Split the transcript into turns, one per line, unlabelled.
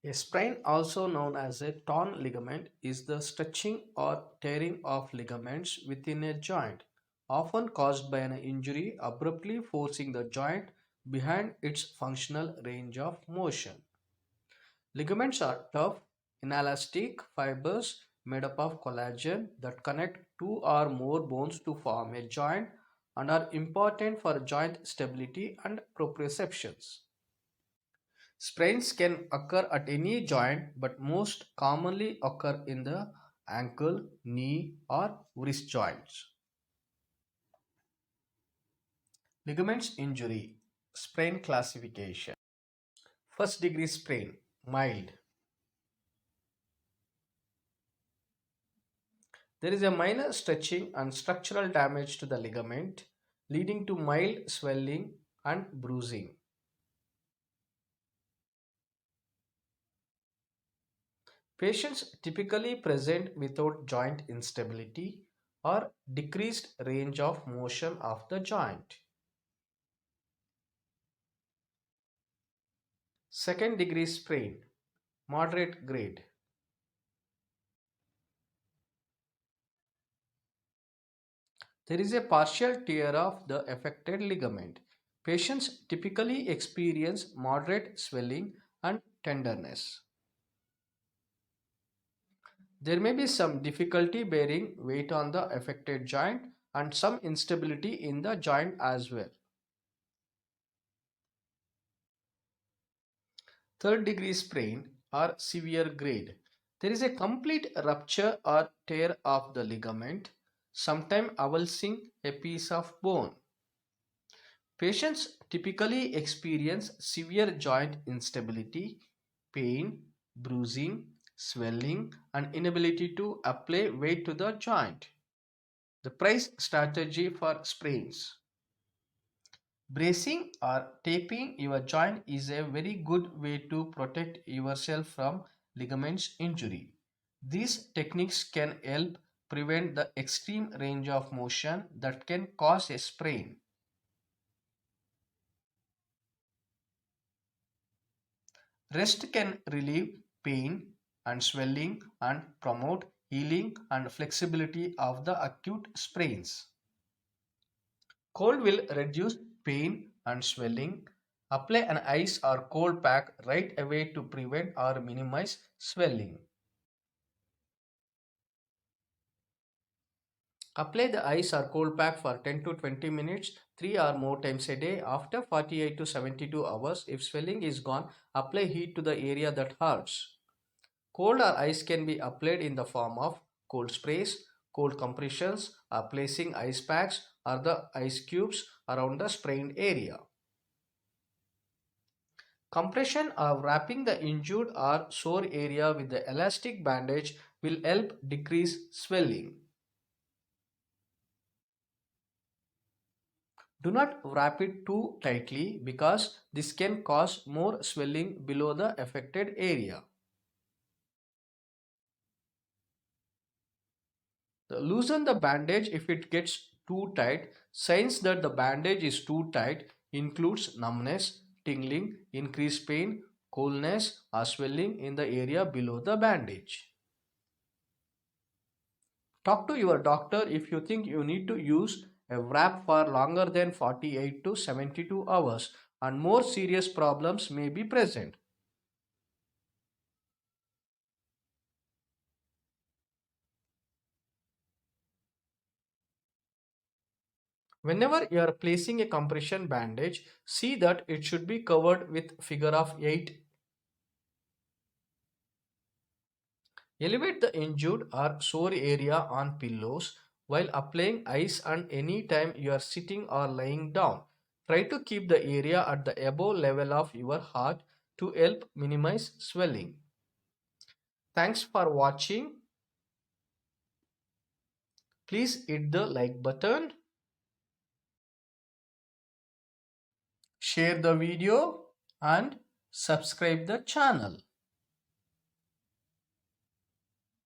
A sprain, also known as a torn ligament, is the stretching or tearing of ligaments within a joint, often caused by an injury abruptly forcing the joint behind its functional range of motion. Ligaments are tough, inelastic fibers made up of collagen that connect two or more bones to form a joint and are important for joint stability and proprioceptions. Sprains can occur at any joint but most commonly occur in the ankle, knee, or wrist joints. Ligaments injury, sprain classification. First degree sprain, mild. There is a minor stretching and structural damage to the ligament, leading to mild swelling and bruising. Patients typically present without joint instability or decreased range of motion of the joint. Second degree sprain, moderate grade. There is a partial tear of the affected ligament. Patients typically experience moderate swelling and tenderness. There may be some difficulty bearing weight on the affected joint and some instability in the joint as well. Third degree sprain or severe grade. There is a complete rupture or tear of the ligament, sometimes avulsing a piece of bone. Patients typically experience severe joint instability, pain, bruising, swelling, and inability to apply weight to the joint. The price strategy for sprains. Bracing or taping your joint is a very good way to protect yourself from ligaments injury. These techniques can help prevent the extreme range of motion that can cause a sprain. Rest can relieve pain and swelling and promote healing and flexibility of the acute sprains. Cold will reduce pain and swelling. Apply an ice or cold pack right away to prevent or minimize swelling. Apply the ice or cold pack for 10 to 20 minutes, 3 or more times a day. After 48 to 72 hours, if swelling is gone, apply heat to the area that hurts. Cold or ice can be applied in the form of cold sprays, cold compressions, or placing ice packs or the ice cubes around the sprained area. Compression or wrapping the injured or sore area with the elastic bandage will help decrease swelling. Do not wrap it too tightly because this can cause more swelling below the affected area. Loosen the bandage if it gets too tight. Signs that the bandage is too tight includes numbness, tingling, increased pain, coldness, or swelling in the area below the bandage. Talk to your doctor if you think you need to use a wrap for longer than 48 to 72 hours and more serious problems may be present. Whenever you are placing a compression bandage, see that it should be covered with figure of 8. Elevate the injured or sore area on pillows while applying ice and any time you are sitting or lying down. Try to keep the area at the above level of your heart to help minimize swelling. Thanks for watching. Please hit the like button, share the video and subscribe the channel.